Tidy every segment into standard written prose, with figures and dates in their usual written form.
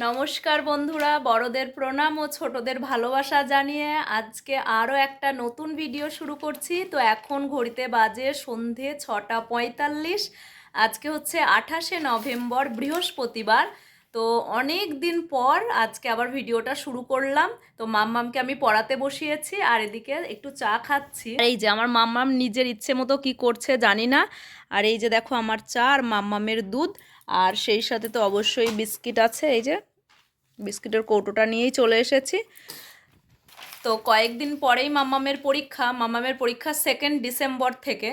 নমস্কার বন্ধুরা, বড়দের প্রণাম ও ছোটদের ভালোবাসা জানিয়ে আজকে আরও একটা নতুন ভিডিও শুরু করছি। তো এখন ঘড়িতে বাজে সন্ধে 6:45। আজকে হচ্ছে 28শে নভেম্বর, বৃহস্পতিবার। তো অনেক দিন পর আজকে আবার ভিডিওটা শুরু করলাম। তো মাম্মামকে আমি পড়াতে বসিয়েছি আর এদিকে একটু চা খাচ্ছি। আর এই যে আমার মাম্মাম নিজের ইচ্ছে মতো কি করছে জানি না। আর এই যে দেখো আমার চা আর মাম্মামের দুধ, আর সেই সাথে তো অবশ্যই বিস্কিট আছে। এই যে বিস্কিটের কৌটোটা নিয়েই চলে এসেছি। তো কয়েকদিন পরেই মাম্মামের পরীক্ষা 2 ডিসেম্বর থেকে।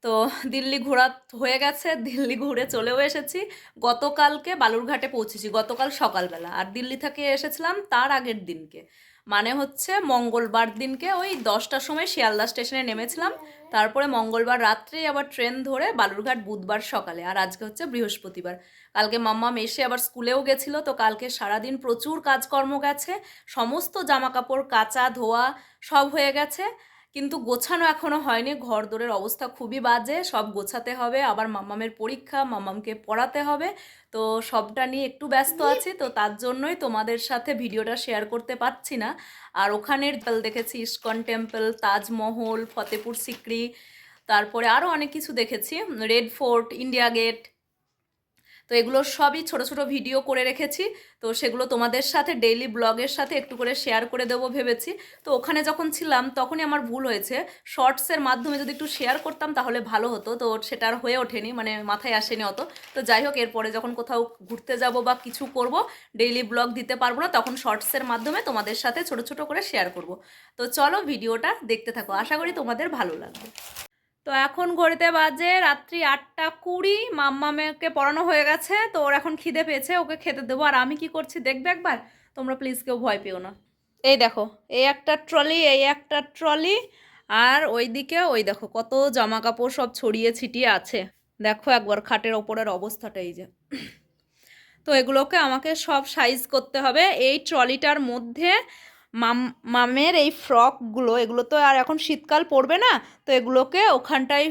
তো দিল্লি ঘোরা হয়ে গেছে, দিল্লি ঘুরে চলেও এসেছি। গতকালকে বালুরঘাটে পৌঁছেছি, গতকাল সকালবেলা। আর দিল্লি থেকে এসেছিলাম তার আগের দিনকে, মানে হচ্ছে মঙ্গলবার দিনকে ওই 10টার সময় শিয়ালদা স্টেশনে নেমেছিলাম। তারপরে মঙ্গলবার রাত্রেই আবার ট্রেন ধরে বালুরঘাট বুধবার সকালে। আর আজকে হচ্ছে বৃহস্পতিবার। কালকে মাম্মাম এসে আবার স্কুলেও গেছিলো। তো কালকে সারাদিন প্রচুর কাজকর্ম গেছে, সমস্ত জামা কাপড় কাচা ধোয়া সব হয়ে গেছে, কিন্তু গোছানো এখনো হয়নি। ঘর দোরের অবস্থা খুবই বাজে, সব গোছাতে হবে। আবার মাম্মামের পরীক্ষা, মাম্মামকে পড়াতে হবে। তো সবটা নিয়ে একটু ব্যস্ত আছি, তো তার জন্যই তোমাদের সাথে ভিডিওটা শেয়ার করতে পারছি না। আর ওখানের দেখেছি ইস্কন টেম্পল, তাজমহল, ফতেপুর সিক্রি, তারপরে আরও অনেক কিছু দেখেছি, রেড ফোর্ট, ইন্ডিয়া গেট। তো এগুলো সবই ছোট ছোট ভিডিও করে রেখেছি। তো সেগুলো তোমাদের সাথে ডেইলি ব্লগের সাথে একটু করে শেয়ার করে দেবো ভেবেছি। তো ওখানে যখন ছিলাম তখনই আমার ভুল হয়েছে, শর্টসের মাধ্যমে যদি একটু শেয়ার করতাম তাহলে ভালো হতো। তো সেটা আর হয়ে ওঠেনি, মানে মাথায় আসেনি অত। তো যাই হোক, এরপরে যখন কোথাও ঘুরতে যাব বা কিছু করব, ডেইলি ব্লগ দিতে পারবো না, তখন শর্টসের মাধ্যমে তোমাদের সাথে ছোট ছোট করে শেয়ার করব। তো চলো ভিডিওটা দেখতে থাকো, আশা করি তোমাদের ভালো লাগবে। তো এখন ঘড়িতে বাজে রাত্রি 8:20। মাম্মামেকে পড়ানো হয়ে গেছে, তো ওর এখন খিদে পেয়েছে, ওকে খেতে দেবো। আর আমি কি করছি দেখবে একবার, তোমরা প্লিজ কেউ ভয় পেও না। এই দেখো, এই একটা ট্রলি, এই একটা ট্রলি, আর ওইদিকে ওই দেখো কত জামা কাপড় সব ছড়িয়ে ছিটিয়ে আছে। দেখো একবার খাটের ওপরের অবস্থাটা, এই যে। তো এগুলোকে আমাকে সব সাইজ করতে হবে। এই ট্রলিটার মধ্যে মামের এই ফ্রকগুলো, এগুলো তো আর এখন শীতকাল পড়বে না, তো এগুলোকে ওখানটায়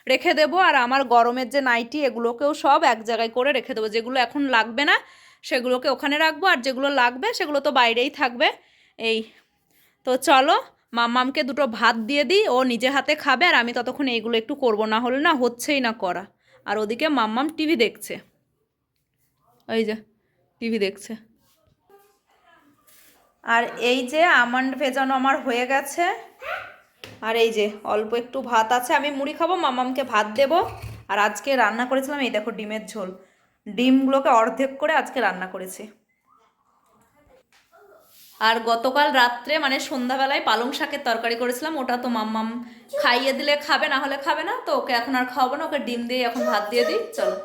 রেখে দেবো। আর আমার গরমের যে নাইটি, এগুলোকেও সব এক জায়গায় করে রেখে দেবো। যেগুলো এখন লাগবে না সেগুলোকে ওখানে রাখবো, আর যেগুলো লাগবে সেগুলো তো বাইরেই থাকবে। এই, তো চলো মাম্মামকে দুটো ভাত দিয়ে দিই, ও নিজে হাতে খাবে। আর আমি ততক্ষণ এইগুলো একটু করবো, না হলে না হচ্ছেই না করা। আর ওদিকে মাম্মাম টিভি দেখছে, ওই যে টিভি দেখছে। আর এই যে আমন্ড ভেজানো আমার হয়ে গেছে। আর এই যে অল্প একটু ভাত আছে, আমি মুড়ি খাবো, মামামকে ভাত দেব। আর আজকে রান্না করেছিলাম এই দেখো ডিমের ঝোল, ডিমগুলোকে অর্ধেক করে আজকে রান্না করেছি। আর গতকাল রাত্রে মানে সন্ধ্যাবেলায় পালং শাকের তরকারি করেছিলাম, ওটা তো মাম্মাম খাইয়ে দিলে খাবে, না হলে খাবে না। তো ওকে এখন আর খাওয়াবো না, ওকে ডিম দিয়ে এখন ভাত দিয়ে দিই, চলো।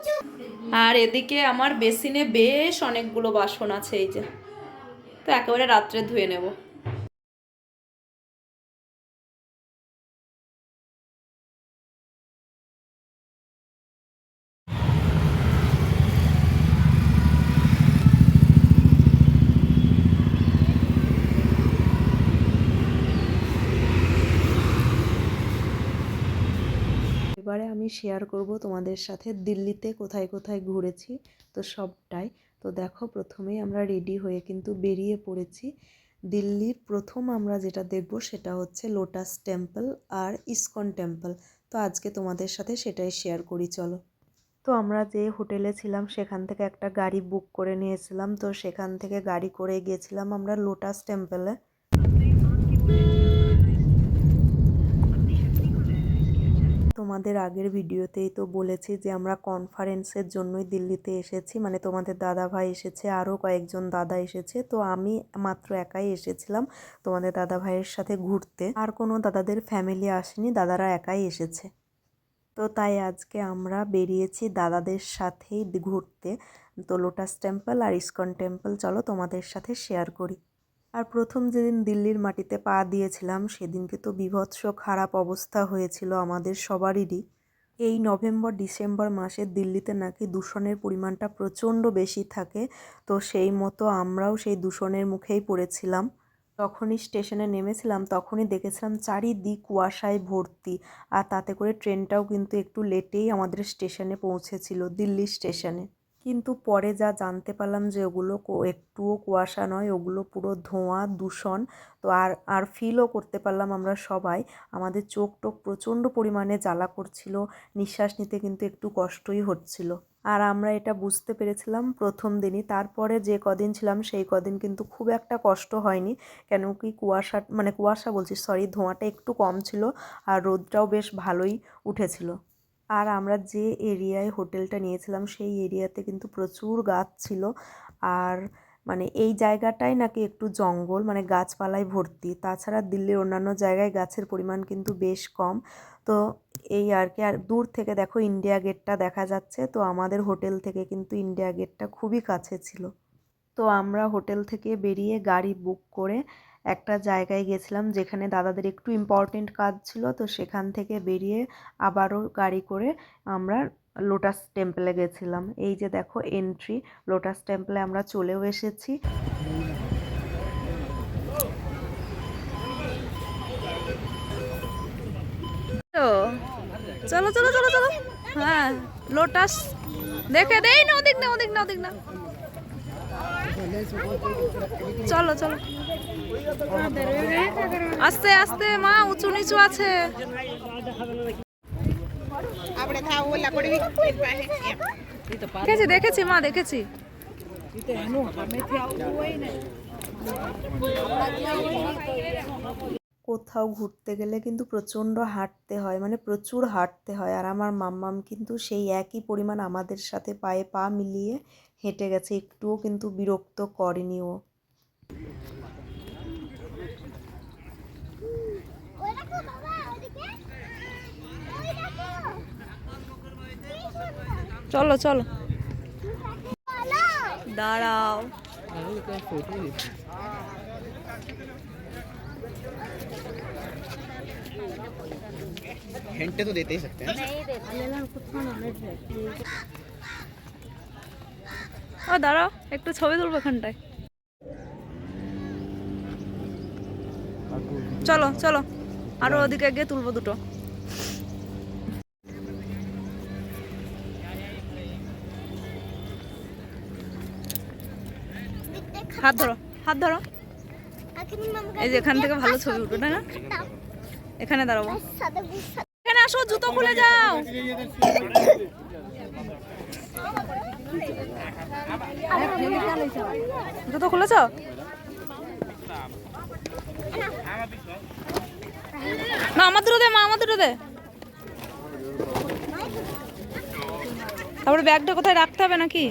আর এদিকে আমার বেসিনে বেশ অনেকগুলো বাসন আছে, এই যে। তো একেবারে রাত্রে ধুয়ে নেব। এবারে আমি শেয়ার করব তোমাদের সাথে দিল্লিতে কোথায় কোথায় ঘুরেছি, তো সবটাই। তো দেখো, প্রথমেই আমরা রেডি হয়ে কিন্তু বেরিয়ে পড়েছি। দিল্লির প্রথম আমরা যেটা দেখব সেটা হচ্ছে লোটাস টেম্পল আর ইসকন টেম্পল। তো আজকে তোমাদের সাথে সেটাই শেয়ার করি, চলো। তো আমরা যে হোটেলে ছিলাম সেখান থেকে একটা গাড়ি বুক করে নিয়েছিলাম, তো সেখান থেকে গাড়ি করে গিয়েছিলাম আমরা লোটাস টেম্পলে। তোমাদের আগের ভিডিওতেই তো বলেছি যে আমরা কনফারেন্সের জন্যই দিল্লিতে এসেছি, মানে তোমাদের দাদা ভাই এসেছে, আরও কয়েকজন দাদা এসেছে। তো আমি মাত্র একাই এসেছিলাম তোমাদের দাদা ভাইয়ের সাথে ঘুরতে, আর কোনো দাদাদের ফ্যামিলি আসেনি, দাদারা একাই এসেছে। তো তাই আজকে আমরা বেরিয়েছি দাদাদের সাথেই ঘুরতে। তো লোটাস টেম্পল আর ইসকন টেম্পল চলো তোমাদের সাথে শেয়ার করি। আর প্রথম যেদিন দিল্লির মাটিতে পা দিয়েছিলাম সেদিনকে তো বীভৎস খারাপ অবস্থা হয়েছিল আমাদের সবারই। এই নভেম্বর ডিসেম্বর মাসে দিল্লিতে নাকি দূষণের পরিমাণটা প্রচণ্ড বেশি থাকে। তো সেই মতো আমরাও সেই দূষণের মুখেই পড়েছিলাম। যখনই স্টেশনে নেমেছিলাম তখনই দেখেছিলাম চারিদিক কুয়াশায় ভর্তি। আর তাতে করে ট্রেনটাও কিন্তু একটু লেটেই আমাদের স্টেশনে পৌঁছেছিল, দিল্লি স্টেশনে। কিন্তু পরে যা জানতে পারলাম যে ওগুলো একটুও কুয়াশা নয়, ওগুলো পুরো ধোঁয়া দূষণ। তো আর ফিলও করতে পারলাম আমরা সবাই। আমাদের চোখ টোক প্রচণ্ড পরিমাণে জ্বালা করছিল, নিঃশ্বাস নিতে কিন্তু একটু কষ্টই হচ্ছিল। আর আমরা এটা বুঝতে পেরেছিলাম প্রথম দিনই। তারপরে যে কদিন ছিলাম সেই কদিন কিন্তু খুব একটা কষ্ট হয়নি, কেন কি কুয়াশা বলছি সরি, ধোঁয়াটা একটু কম ছিল আর রোদটাও বেশ ভালোই উঠেছিল। আর আমরা যে এরিয়ায় হোটেলটা নিয়েছিলাম সেই এরিয়াতে কিন্তু প্রচুর গাছ ছিল। আর এই জায়গাটাই নাকি একটু জঙ্গল, গাছপালায় ভর্তি। তাছাড়া দিল্লির অন্যান্য জায়গায় গাছের পরিমাণ কিন্তু বেশ কম। তো এই আর কি। আর দূর থেকে দেখো ইন্ডিয়া গেটটা দেখা যাচ্ছে। তো আমাদের হোটেল থেকে কিন্তু ইন্ডিয়া গেটটা খুবই কাছে ছিল। তো আমরা হোটেল থেকে বেরিয়ে গাড়ি বুক করে একটা জায়গায় গেছিলাম যেখানে দাদাদের একটু ইম্পর্টেন্ট কাজ ছিল। তো সেখান থেকে বেরিয়ে আবারও গাড়ি করে আমরা লোটাস টেম্পলে গেছিলাম। এই যে দেখো এন্ট্রি, লোটাস টেম্পলে আমরা চলেও এসেছি। চলো চলো চলো চলো, হ্যাঁ লোটাস দেখে দেই না, ওদিক না ওদিক না ওদিক না, চলো চলো আস্তে আস্তে মা, উঁচু নিচু আছে। দেখেছি দেখেছি মা, দেখেছি। কোথাও ঘুরতে গেলে কিন্তু প্রচণ্ড হাঁটতে হয়, প্রচুর হাঁটতে হয়। আর আমার মাম্মাম কিন্তু সেই একই পরিমাণ আমাদের সাথে পায়ে পা মিলিয়ে হেঁটে গেছে, একটুও কিন্তু বিরক্ত করেনি ও। চলো চলো, দাঁড়াও। हिंट तो देते ही सकते हैं। ও দাঁড়াও, একটু ছবি তুলবো এখানটায়। চলো চলো, আরো ওদিকে গিয়ে তুলবো দুটো। হাত ধরো, হাত ধরো। এই যে এখান থেকে ভালো ছবি উঠবে, তাই না? এখানে দাঁড়াবো, এখানে আসো, জুতো খুলে যাও। জুতো খুলেছ? না আমার দুটো দে মা, আমার দুটো দে। তারপরে ব্যাগটা কোথায় রাখতে হবে নাকি?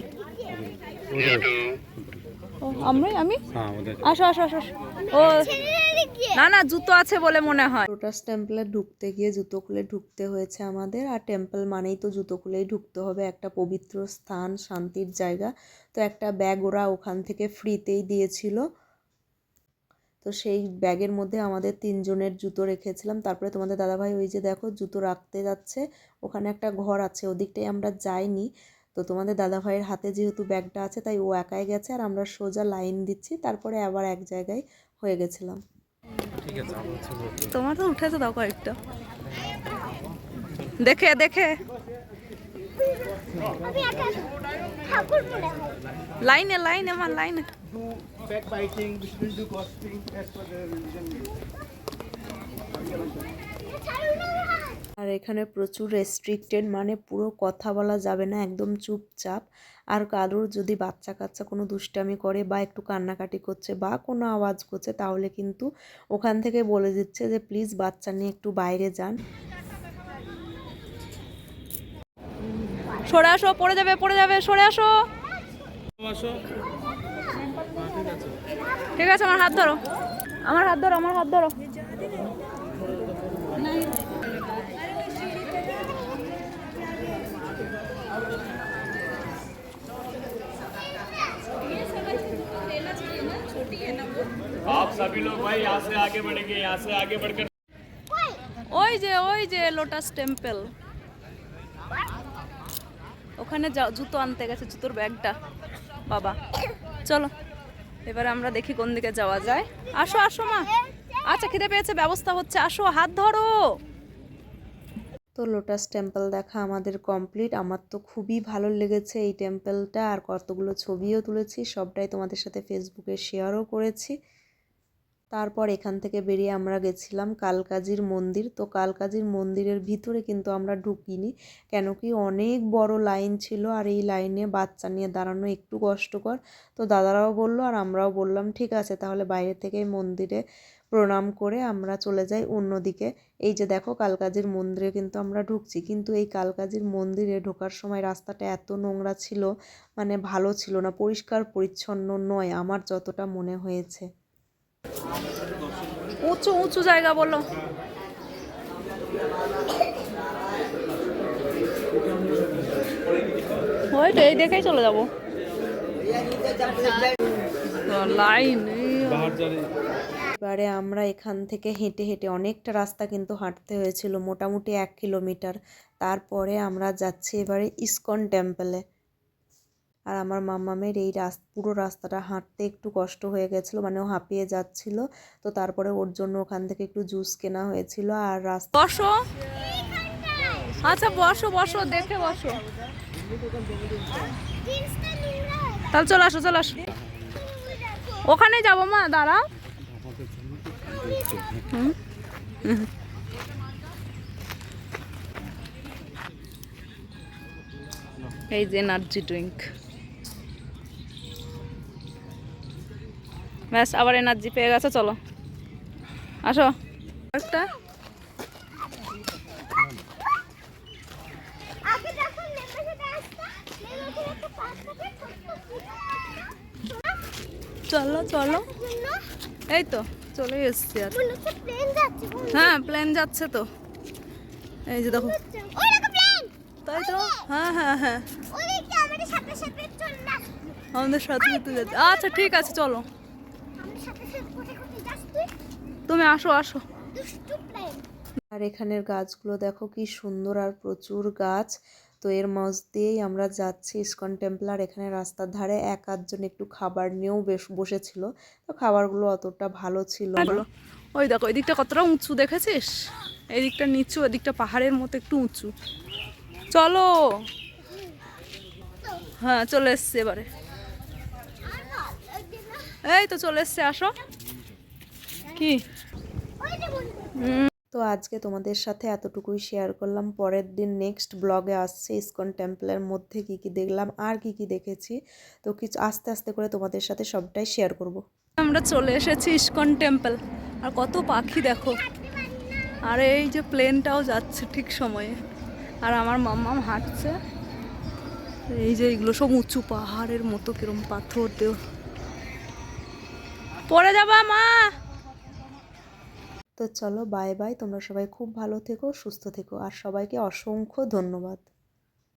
আমি আসো আসো আসো। ও না না, জুতো আছে বলে মনে হয়। লোটাস টেম্পলে ঢুকতে গিয়ে জুতো খুলে ঢুকতে হয়েছে আমাদের। আর টেম্পল মানেই তো জুতো খুলেই ঢুকতে হবে, একটা পবিত্র স্থান, শান্তির জায়গা। তো একটা ব্যাগ ওরা ওখান থেকে ফ্রিতেই দিয়েছিল। তো সেই ব্যাগের মধ্যে আমাদের 3 জনের জুতো রেখেছিলাম। তারপরে তোমাদের দাদাভাই ওই যে দেখো জুতো রাখতে যাচ্ছে, ওখানে একটা ঘর আছে, ওদিকটাই আমরা যাইনি। তো তোমাদের দাদাভাইয়ের হাতে যেহেতু ব্যাগটা আছে তাই ও একাই গেছে, আর আমরা সোজা লাইন দিচ্ছি। তারপরে আবার এক জায়গায় হয়ে গেছিলাম। তোমার তো উঠেছে, দাও কয়েকটা দেখে দেখে। লাইনে লাইনে আমার লাইনে। আর এখানে প্রচুর রেস্ট্রিক্টেড, পুরো কথা বলা যাবে না, একদম চুপচাপ। আর কারোর যদি বাচ্চা কাচ্চা কোনো দুষ্টামি করে বা একটু কান্নাকাটি করছে বা কোনো আওয়াজ করছে তাহলে কিন্তু ওখান থেকে বলে দিচ্ছে যে প্লিজ বাচ্চা নিয়ে একটু বাইরে যান। সরে আসো, পড়ে যাবে পড়ে যাবে, সরে আসো। ঠিক আছে, আমার হাত ধরো, আমার হাত ধরো, আমার হাত ধরো। आप सभी लोग भाई यहाँ से आगे बढ़ेंगे, यहाँ से आगे बढ़कर ওই যে লোটাস টেম্পল, ওখানে জুতো আনতে গেছে, জুতোর ব্যাগটা বাবা। চলো এবারে আমরা দেখি কোন দিকে যাওয়া যায়। আসো আসো মা, আচ্ছা খিদে পেয়েছে, ব্যবস্থা হচ্ছে, আসো, হাত ধরো। তো লোটাস টেম্পল দেখা আমাদের কমপ্লিট। আমার তো খুবই ভালো লেগেছে এই টেম্পলটা, আর কতগুলো ছবিও তুলেছি, সবটাই তোমাদের সাথে ফেসবুকে শেয়ারও করেছি। তারপর এখান থেকে বেরিয়ে আমরা গেছিলাম কালকাজির মন্দির। তো কালকাজির মন্দিরের ভিতরে কিন্তু আমরা ঢুকিনি, কেন কি অনেক বড় লাইন ছিল, আর এই লাইনে বাচ্চা নিয়ে দাঁড়ানো একটু কষ্টকর। তো দাদারাও বললো আর আমরাও বললাম ঠিক আছে তাহলে বাইরে থেকে মন্দিরে প্রণাম করে আমরা চলে যাই অন্যদিকে। এই যে দেখো কালকাজির মন্দিরে কিন্তু আমরা ঢুকছি, কিন্তু এই কালকাজির মন্দিরে ঢোকার সময় রাস্তাটা এত নোংরা ছিল, মানে ভালো ছিল না, পরিষ্কার পরিচ্ছন্ন নয় আমার যতটা মনে হয়েছে। উঁচু উঁচু জায়গা বলো। ওই তো এই দেখেই চলে যাবো লাইন। এবারে আমরা এখান থেকে হেঁটে হেঁটে অনেকটা রাস্তা কিন্তু হাঁটতে হয়েছিল, মোটামুটি 1 কিলোমিটার। তারপরে আমরা যাচ্ছি এবারে ইসকন টেম্পলে। আর আমার মাম্মামের এই পুরো রাস্তাটা হাঁটতে একটু কষ্ট হয়ে গেছিলো, মানে ও হাঁপিয়ে যাচ্ছিল। তো তারপরে ওর জন্য ওখান থেকে একটু জুস কেনা হয়েছিল। আর রাস্তা বসো, আচ্ছা বসো বসো, দেখে বসো। তাহলে চলে আসো চলে আসো, ওখানে যাবো মা, দাঁড়াও। এই যে এনার্জি ড্রিঙ্ক, ব্যাস আবার এনার্জি পেয়ে গেছে, চলো আসো একটা। চলো চলো, এই তো চলে এসছি। আর হ্যাঁ প্লেন যাচ্ছে তো, এই যে দেখো। তাই তো, হ্যাঁ হ্যাঁ হ্যাঁ আমাদের সাথে সাথে যাচ্ছে। আচ্ছা ঠিক আছে চলো, তুমি আসো আসো। আর এখানের গাছগুলো দেখো কি সুন্দর, আর প্রচুর গাছ। তো এর মাঝ দিয়েই আমরা যাচ্ছি ইসকন টেম্পল। আর এখানে রাস্তার ধারে এক আধজন একটু খাবার নিয়েও বসেছিল, তো খাবারগুলো অতটা ভালো ছিল না। ওই দেখো এই দিকটা কতটা উঁচু দেখেছিস, এই দিকটা নিচু, এদিকটা পাহাড়ের মতো একটু উঁচু। চলো, হ্যাঁ চলে এসছে এবারে, এই তো চলে এসছে, আসো। কি তো আজকে তোমাদের সাথে এতটুকুই শেয়ার করলাম। পরের দিন নেক্সট ব্লগে আসছে ইসকন টেম্পলের মধ্যে কি কি দেখলাম আর কি কি দেখেছি, তো কিছু আস্তে আস্তে করে তোমাদের সাথে সবটাই শেয়ার করব। আমরা চলে এসেছি ইসকন টেম্পল, আর কত পাখি দেখো, আর এই যে প্লেনটাও যাচ্ছে ঠিক সময়ে, আর আমার মাম্মাম হাঁটছে। এই যে এগুলো সব উঁচু পাহাড়ের মতো, কিরম পাথর দেও, পড়ে যাবা মা। তো চলো বাই বাই, তোমরা সবাই খুব ভালো থেকো, সুস্থ থেকো, আর সবাইকে অসংখ্য ধন্যবাদ।